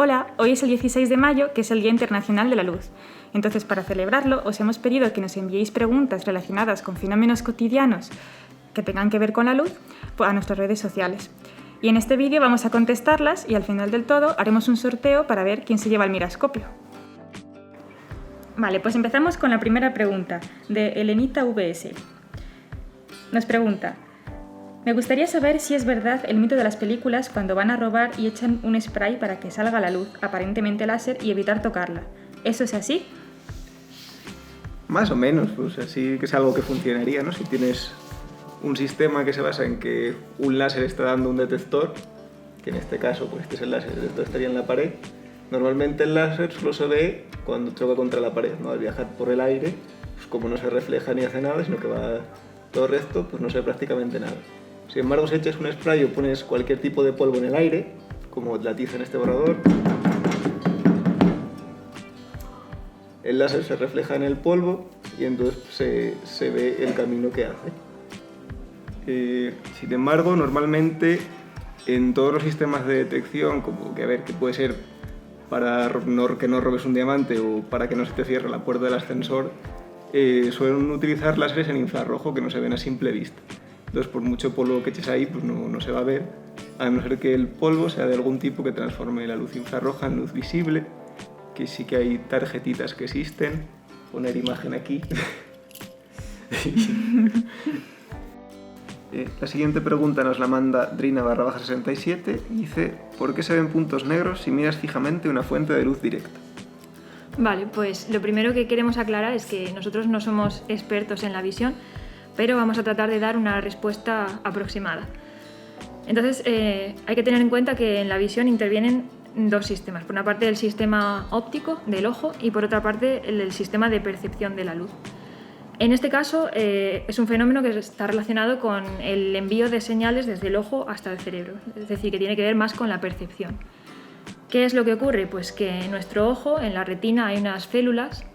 Hola, hoy es el 16 de mayo, que es el Día Internacional de la Luz. Entonces, para celebrarlo, os hemos pedido que nos enviéis preguntas relacionadas con fenómenos cotidianos que tengan que ver con la luz a nuestras redes sociales. Y en este vídeo vamos a contestarlas y al final del todo haremos un sorteo para ver quién se lleva el mirascopio. Vale, pues empezamos con la primera pregunta, de Elenita VS. Nos pregunta: me gustaría saber si es verdad el mito de las películas cuando van a robar y echan un spray para que salga la luz, aparentemente láser, y evitar tocarla. ¿Eso es así? Más o menos, pues así que es algo que funcionaría, ¿no? Si tienes un sistema que se basa en que un láser está dando un detector, que en este caso, pues este es el láser, el detector estaría en la pared. Normalmente el láser solo se ve cuando choca contra la pared, ¿no? Al viajar por el aire, pues como no se refleja ni hace nada, sino que va todo recto, pues no se ve prácticamente nada. Sin embargo, si echas un spray o pones cualquier tipo de polvo en el aire, como la tiza en este borrador, el láser se refleja en el polvo y entonces se ve el camino que hace. Sin embargo, normalmente en todos los sistemas de detección, como que puede ser para que no robes un diamante o para que no se te cierre la puerta del ascensor, suelen utilizar láseres en infrarrojo que no se ven a simple vista. Entonces, por mucho polvo que eches ahí, pues no se va a ver, a no ser que el polvo sea de algún tipo que transforme la luz infrarroja en luz visible, que sí que hay tarjetitas que existen. Poner imagen aquí. La siguiente pregunta nos la manda Drina_67 y dice: ¿por qué se ven puntos negros si miras fijamente una fuente de luz directa? Vale, pues lo primero que queremos aclarar es que nosotros no somos expertos en la visión, pero vamos a tratar de dar una respuesta aproximada. Entonces, hay que tener en cuenta que en la visión intervienen dos sistemas. Por una parte, el sistema óptico del ojo y por otra parte, el sistema de percepción de la luz. En este caso, es un fenómeno que está relacionado con el envío de señales desde el ojo hasta el cerebro, es decir, que tiene que ver más con la percepción. ¿Qué es lo que ocurre? Pues que en nuestro ojo, en la retina, hay unas células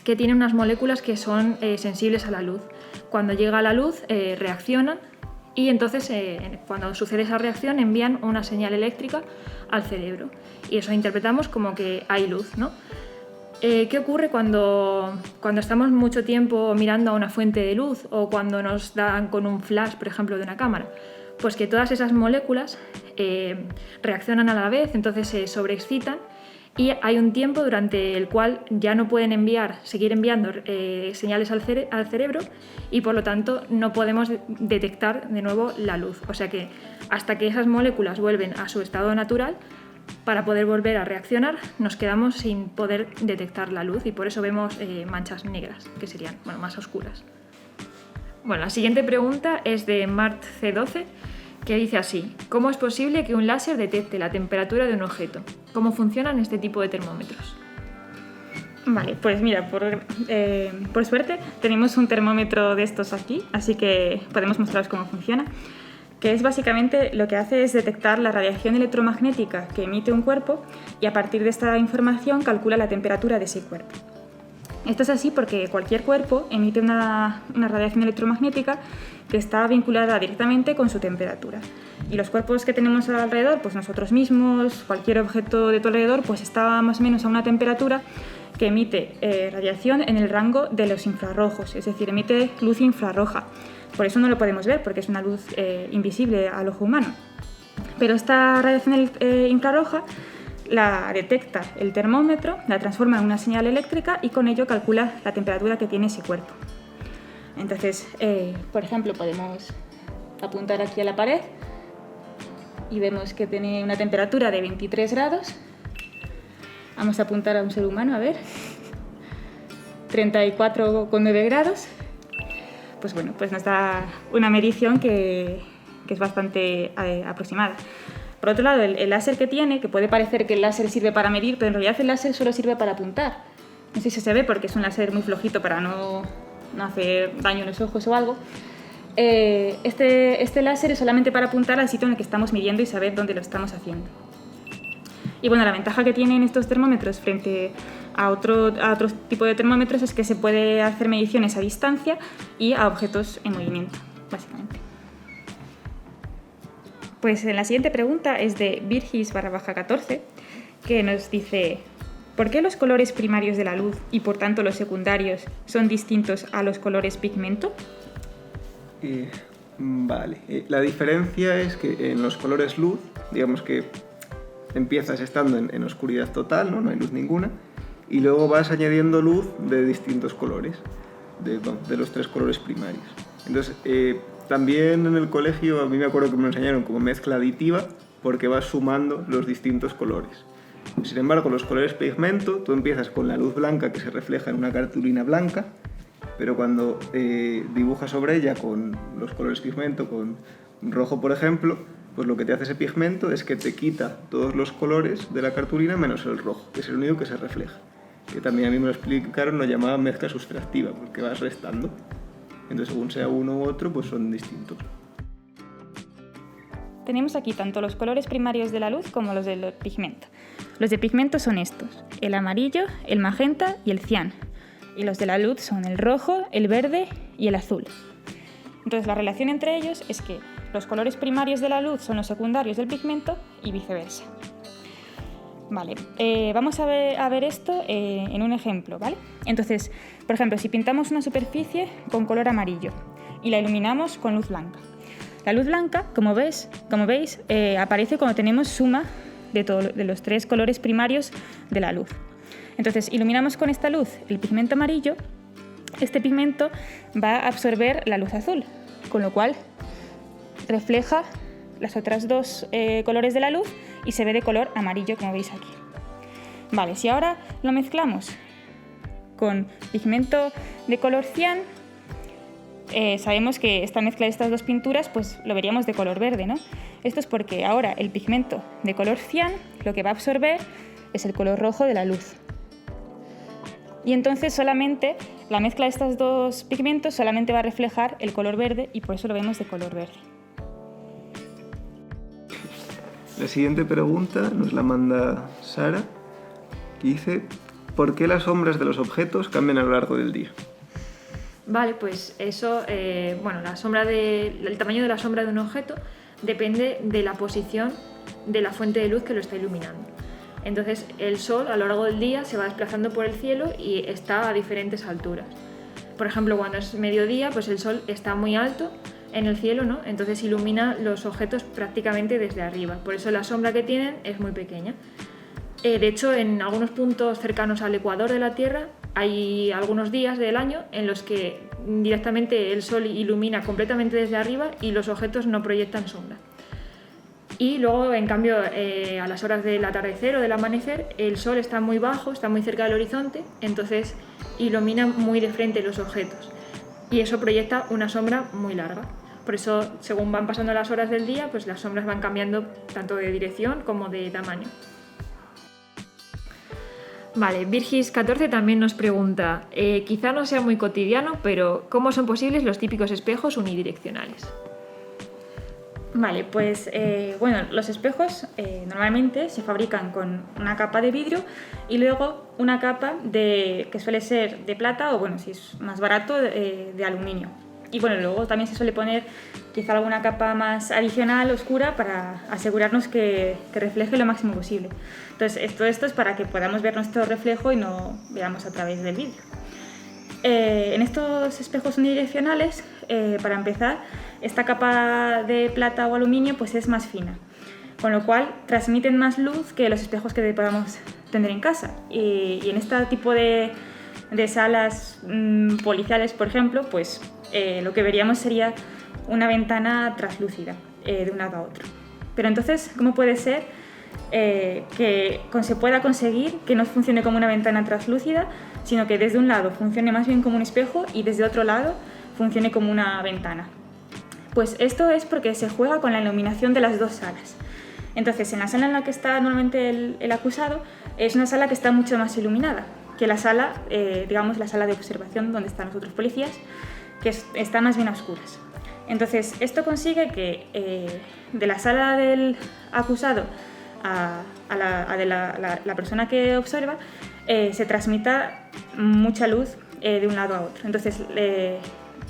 que tienen unas moléculas que son sensibles a la luz. Cuando llega la luz, reaccionan y entonces, cuando sucede esa reacción, envían una señal eléctrica al cerebro. Y eso interpretamos como que hay luz, ¿no? ¿Qué ocurre cuando estamos mucho tiempo mirando a una fuente de luz o cuando nos dan con un flash, por ejemplo, de una cámara? Pues que todas esas moléculas reaccionan a la vez, entonces se sobreexcitan y hay un tiempo durante el cual ya no pueden seguir enviando señales al cerebro y por lo tanto no podemos detectar de nuevo la luz. O sea que hasta que esas moléculas vuelven a su estado natural, para poder volver a reaccionar, nos quedamos sin poder detectar la luz y por eso vemos manchas negras, que serían más oscuras. Bueno, la siguiente pregunta es de Mart C12, que dice así: ¿cómo es posible que un láser detecte la temperatura de un objeto? ¿Cómo funcionan este tipo de termómetros? Vale, pues mira, por suerte tenemos un termómetro de estos aquí, así que podemos mostraros cómo funciona. Que es básicamente lo que hace es detectar la radiación electromagnética que emite un cuerpo y a partir de esta información calcula la temperatura de ese cuerpo. Esto es así porque cualquier cuerpo emite una radiación electromagnética que está vinculada directamente con su temperatura. Y los cuerpos que tenemos alrededor, pues nosotros mismos, cualquier objeto de tu alrededor, pues está más o menos a una temperatura que emite radiación en el rango de los infrarrojos, es decir, emite luz infrarroja. Por eso no lo podemos ver, porque es una luz invisible al ojo humano. Pero esta radiación infrarroja la detecta el termómetro, la transforma en una señal eléctrica y con ello calcula la temperatura que tiene ese cuerpo. Entonces, por ejemplo, podemos apuntar aquí a la pared y vemos que tiene una temperatura de 23 grados. Vamos a apuntar a un ser humano, a ver, 34,9 grados. Pues bueno, pues nos da una medición que es bastante aproximada. Por otro lado, el láser que tiene, que puede parecer que el láser sirve para medir, pero en realidad el láser solo sirve para apuntar. No sé si se ve porque es un láser muy flojito para no hacer daño en los ojos o algo. Este láser es solamente para apuntar al sitio en el que estamos midiendo y saber dónde lo estamos haciendo. Y bueno, la ventaja que tienen estos termómetros frente a otro tipo de termómetros es que se puede hacer mediciones a distancia y a objetos en movimiento, básicamente. Pues la siguiente pregunta es de Virgis_14, que nos dice: ¿por qué los colores primarios de la luz y por tanto los secundarios son distintos a los colores pigmento? Vale, la diferencia es que en los colores luz, digamos que empiezas estando en oscuridad total, ¿no? No hay luz ninguna, y luego vas añadiendo luz de distintos colores, de los 3 colores primarios. Entonces, también en el colegio a mí me acuerdo que me enseñaron como mezcla aditiva, porque vas sumando los distintos colores. Sin embargo, los colores pigmento, tú empiezas con la luz blanca que se refleja en una cartulina blanca, pero cuando dibujas sobre ella con los colores pigmento, con rojo por ejemplo, pues lo que te hace ese pigmento es que te quita todos los colores de la cartulina menos el rojo, que es el único que se refleja. Que también a mí me lo explicaron, lo llamaban mezcla sustractiva, porque vas restando. Entonces, según sea uno u otro, pues son distintos. Tenemos aquí tanto los colores primarios de la luz como los del pigmento. Los de pigmento son estos: el amarillo, el magenta y el cian. Y los de la luz son el rojo, el verde y el azul. Entonces, la relación entre ellos es que los colores primarios de la luz son los secundarios del pigmento y viceversa. Vale, vamos a ver esto en un ejemplo, ¿vale? Entonces, por ejemplo, si pintamos una superficie con color amarillo y la iluminamos con luz blanca. La luz blanca, como veis, aparece cuando tenemos suma de los 3 colores primarios de la luz. Entonces, iluminamos con esta luz el pigmento amarillo, este pigmento va a absorber la luz azul, con lo cual refleja las otras 2 colores de la luz y se ve de color amarillo, como veis aquí. Vale, si ahora lo mezclamos con pigmento de color cian, sabemos que esta mezcla de estas 2 pinturas pues lo veríamos de color verde, ¿no? Esto es porque ahora el pigmento de color cian lo que va a absorber es el color rojo de la luz. Y entonces solamente la mezcla de estos 2 pigmentos solamente va a reflejar el color verde y por eso lo vemos de color verde. La siguiente pregunta nos la manda Sara, que dice: ¿por qué las sombras de los objetos cambian a lo largo del día? Vale, pues eso, el tamaño de la sombra de un objeto depende de la posición de la fuente de luz que lo está iluminando. Entonces, el sol a lo largo del día se va desplazando por el cielo y está a diferentes alturas. Por ejemplo, cuando es mediodía, pues el sol está muy alto en el cielo, ¿no? Entonces ilumina los objetos prácticamente desde arriba. Por eso la sombra que tienen es muy pequeña. De hecho, en algunos puntos cercanos al ecuador de la Tierra hay algunos días del año en los que directamente el sol ilumina completamente desde arriba y los objetos no proyectan sombra. Y luego, en cambio, a las horas del atardecer o del amanecer, el sol está muy bajo, está muy cerca del horizonte, entonces ilumina muy de frente los objetos. Y eso proyecta una sombra muy larga. Por eso, según van pasando las horas del día, pues las sombras van cambiando tanto de dirección como de tamaño. Vale, Virgis14 también nos pregunta, quizá no sea muy cotidiano, pero ¿cómo son posibles los típicos espejos unidireccionales? Vale, pues los espejos normalmente se fabrican con una capa de vidrio y luego una capa que suele ser de plata o, bueno, si es más barato, de aluminio. Y bueno, luego también se suele poner quizá alguna capa más adicional, oscura, para asegurarnos que refleje lo máximo posible. Entonces, todo esto es para que podamos ver nuestro reflejo y no veamos a través del vidrio. En estos espejos unidireccionales, para empezar, esta capa de plata o aluminio pues es más fina, con lo cual transmiten más luz que los espejos que podamos tener en casa. Y en este tipo de salas policiales, por ejemplo, pues lo que veríamos sería una ventana translúcida de un lado a otro. Pero entonces, ¿cómo puede ser que se pueda conseguir que no funcione como una ventana translúcida, sino que desde un lado funcione más bien como un espejo y desde otro lado funcione como una ventana? Pues esto es porque se juega con la iluminación de las 2 salas. Entonces, en la sala en la que está normalmente el acusado, es una sala que está mucho más iluminada que la sala, la sala de observación donde están los otros policías, que está más bien a oscuras. Entonces, esto consigue que de la sala del acusado a la persona que observa se transmita mucha luz de un lado a otro. Entonces,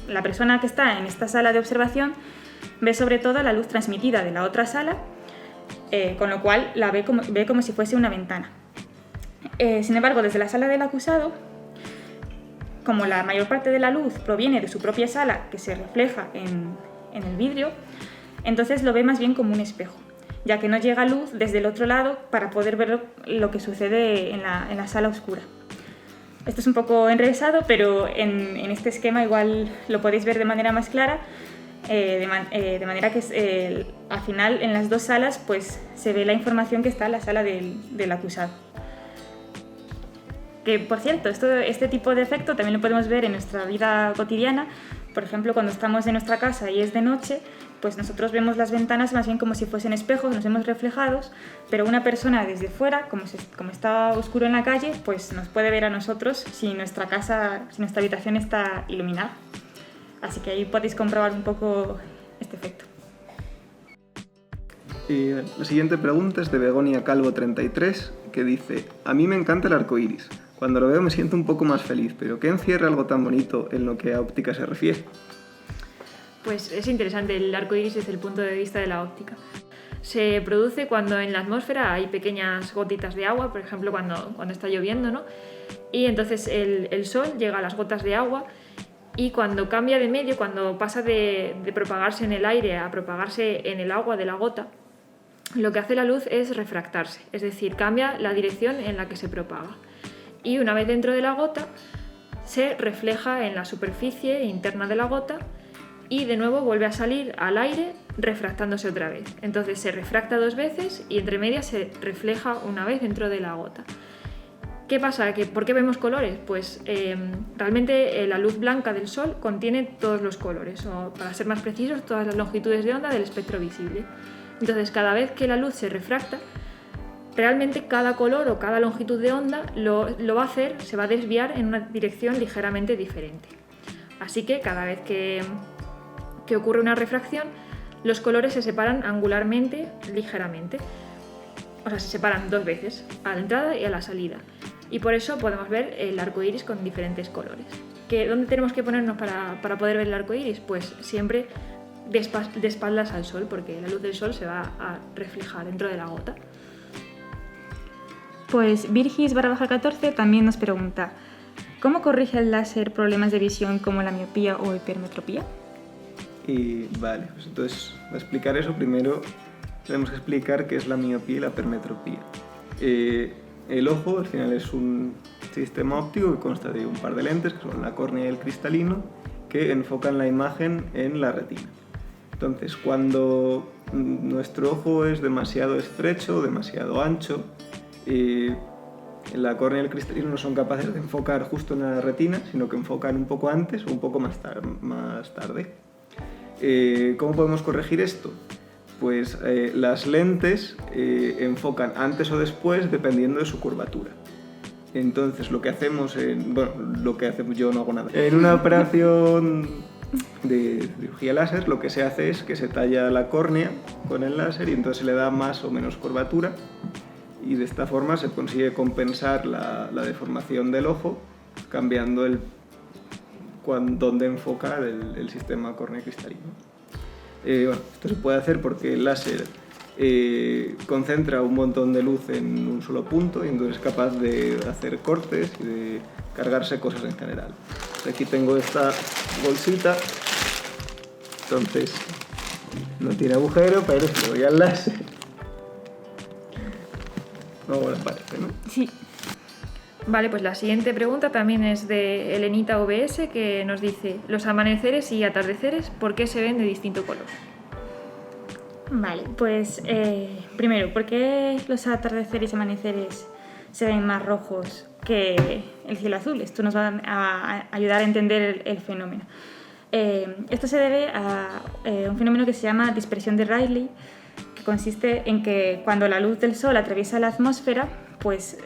la persona que está en esta sala de observación ve sobre todo la luz transmitida de la otra sala con lo cual la ve como si fuese una ventana. Sin embargo, desde la sala del acusado, como la mayor parte de la luz proviene de su propia sala, que se refleja en el vidrio, entonces lo ve más bien como un espejo, ya que no llega luz desde el otro lado para poder ver lo que sucede en la sala oscura. Esto es un poco enrevesado, pero en este esquema igual lo podéis ver de manera más clara, de manera que al final en las dos salas pues, se ve la información que está en la sala del acusado. Que, por cierto, este tipo de efecto también lo podemos ver en nuestra vida cotidiana. Por ejemplo, cuando estamos en nuestra casa y es de noche, pues nosotros vemos las ventanas más bien como si fuesen espejos, nos vemos reflejados, pero una persona desde fuera, como está oscuro en la calle, pues nos puede ver a nosotros si nuestra habitación está iluminada. Así que ahí podéis comprobar un poco este efecto. Y la siguiente pregunta es de Begonia Calvo 33, que dice: a mí me encanta el arco iris. Cuando lo veo me siento un poco más feliz, pero ¿qué encierra algo tan bonito en lo que a óptica se refiere? Pues es interesante el arco iris desde el punto de vista de la óptica. Se produce cuando en la atmósfera hay pequeñas gotitas de agua, por ejemplo cuando está lloviendo, ¿no? Y entonces el sol llega a las gotas de agua y cuando cambia de medio, cuando pasa de propagarse en el aire a propagarse en el agua de la gota, lo que hace la luz es refractarse, es decir, cambia la dirección en la que se propaga. Y una vez dentro de la gota, se refleja en la superficie interna de la gota y de nuevo vuelve a salir al aire refractándose otra vez. Entonces se refracta dos veces y entre medias se refleja una vez dentro de la gota. ¿Qué pasa? ¿Por qué vemos colores? Pues realmente la luz blanca del sol contiene todos los colores, o para ser más precisos, todas las longitudes de onda del espectro visible. Entonces cada vez que la luz se refracta, realmente cada color o cada longitud de onda lo va a hacer, se va a desviar en una dirección ligeramente diferente. Así que cada vez que ocurre una refracción, los colores se separan angularmente, ligeramente. O sea, se separan dos veces, a la entrada y a la salida. Y por eso podemos ver el arco iris con diferentes colores. ¿Dónde tenemos que ponernos para poder ver el arco iris? Pues siempre de espaldas al sol, porque la luz del sol se va a reflejar dentro de la gota. Pues Virgis_14 también nos pregunta: ¿cómo corrige el láser problemas de visión como la miopía o hipermetropía? Y vale, pues entonces, para explicar eso, primero tenemos que explicar qué es la miopía y la hipermetropía. El ojo, al final, es un sistema óptico que consta de un par de lentes, que son la córnea y el cristalino, que enfocan la imagen en la retina. Entonces, cuando nuestro ojo es demasiado estrecho, demasiado ancho, la córnea y el cristalino no son capaces de enfocar justo en la retina, sino que enfocan un poco antes o un poco más tarde. ¿Cómo podemos corregir esto? Pues las lentes enfocan antes o después dependiendo de su curvatura. Entonces lo que hacemos, yo no hago nada. En una operación de cirugía láser lo que se hace es que se talla la córnea con el láser y entonces se le da más o menos curvatura y de esta forma se consigue compensar la deformación del ojo cambiando dónde enfoca el sistema córnea cristalino. Esto se puede hacer porque el láser concentra un montón de luz en un solo punto y entonces es capaz de hacer cortes y de cargarse cosas en general. Aquí tengo esta bolsita, entonces no tiene agujero, pero si le doy al láser, no aparece, ¿no? Sí. Vale, pues la siguiente pregunta también es de Elenita OBS, que nos dice: los amaneceres y atardeceres, ¿por qué se ven de distinto color? Vale, pues primero, ¿por qué los atardeceres y amaneceres se ven más rojos que el cielo azul? Esto nos va a ayudar a entender el fenómeno. Esto se debe a un fenómeno que se llama dispersión de Rayleigh, que consiste en que cuando la luz del sol atraviesa la atmósfera, pues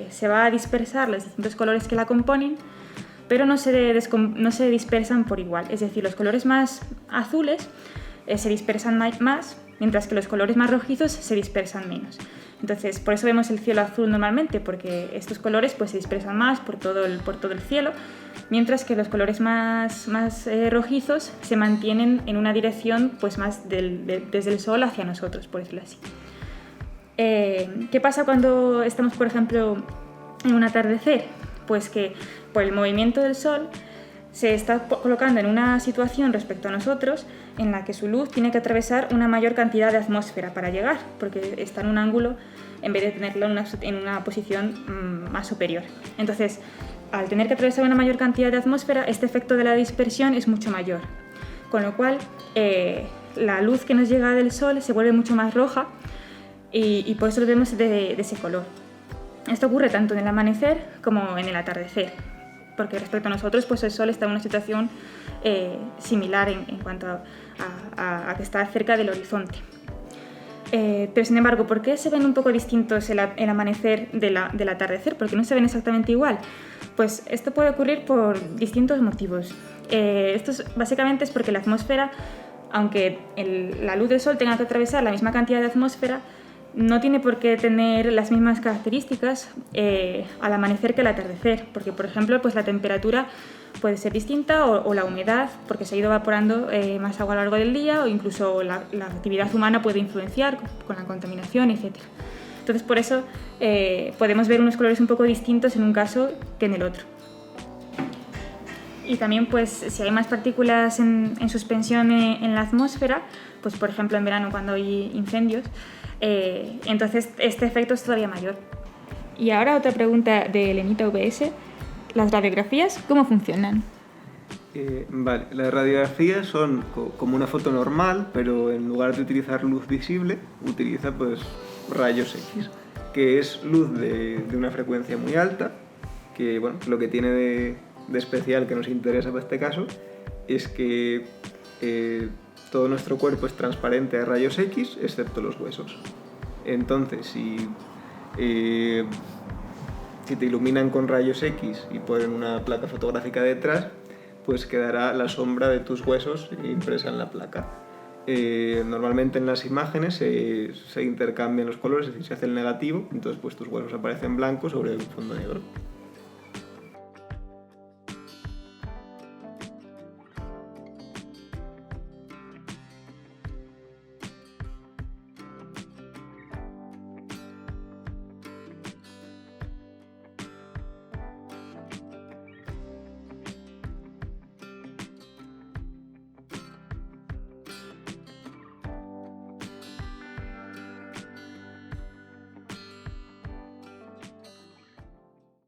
se va a dispersar los distintos colores que la componen, pero no se dispersan por igual. Es decir, los colores más azules se dispersan más, mientras que los colores más rojizos se dispersan menos. Entonces, por eso vemos el cielo azul normalmente, porque estos colores pues, se dispersan más por todo el cielo, mientras que los colores más rojizos se mantienen en una dirección pues, más desde el sol hacia nosotros, por decirlo así. ¿Qué pasa cuando estamos, por ejemplo, en un atardecer? Pues que por el movimiento del Sol se está colocando en una situación respecto a nosotros en la que su luz tiene que atravesar una mayor cantidad de atmósfera para llegar, porque está en un ángulo en vez de tenerlo en una posición más superior. Entonces, al tener que atravesar una mayor cantidad de atmósfera, este efecto de la dispersión es mucho mayor, con lo cual la luz que nos llega del Sol se vuelve mucho más roja y por eso lo vemos de ese color. Esto ocurre tanto en el amanecer como en el atardecer, porque respecto a nosotros, pues el Sol está en una situación similar en cuanto a que está cerca del horizonte. Pero sin embargo, ¿por qué se ven un poco distintos el amanecer del atardecer? ¿Por qué no se ven exactamente igual? Pues esto puede ocurrir por distintos motivos. Básicamente es porque la atmósfera, aunque la luz del Sol tenga que atravesar la misma cantidad de atmósfera, no tiene por qué tener las mismas características al amanecer que al atardecer, porque por ejemplo pues la temperatura puede ser distinta o la humedad, porque se ha ido evaporando más agua a lo largo del día, o incluso la actividad humana puede influenciar con la contaminación, etc. Entonces por eso podemos ver unos colores un poco distintos en un caso que en el otro. Y también pues si hay más partículas en suspensión en la atmósfera, pues por ejemplo en verano cuando hay incendios, entonces este efecto es todavía mayor. Y ahora otra pregunta de Elenita VS. ¿Las radiografías cómo funcionan? Vale, las radiografías son como una foto normal, pero en lugar de utilizar luz visible, utiliza pues rayos X, que es luz de una frecuencia muy alta, que bueno, lo que tiene de especial que nos interesa para este caso es que todo nuestro cuerpo es transparente a rayos X, excepto los huesos. Entonces, si te iluminan con rayos X y ponen una placa fotográfica detrás, pues quedará la sombra de tus huesos impresa en la placa. Normalmente en las imágenes se intercambian los colores, es decir, se hace el negativo, entonces pues tus huesos aparecen blancos sobre un fondo negro.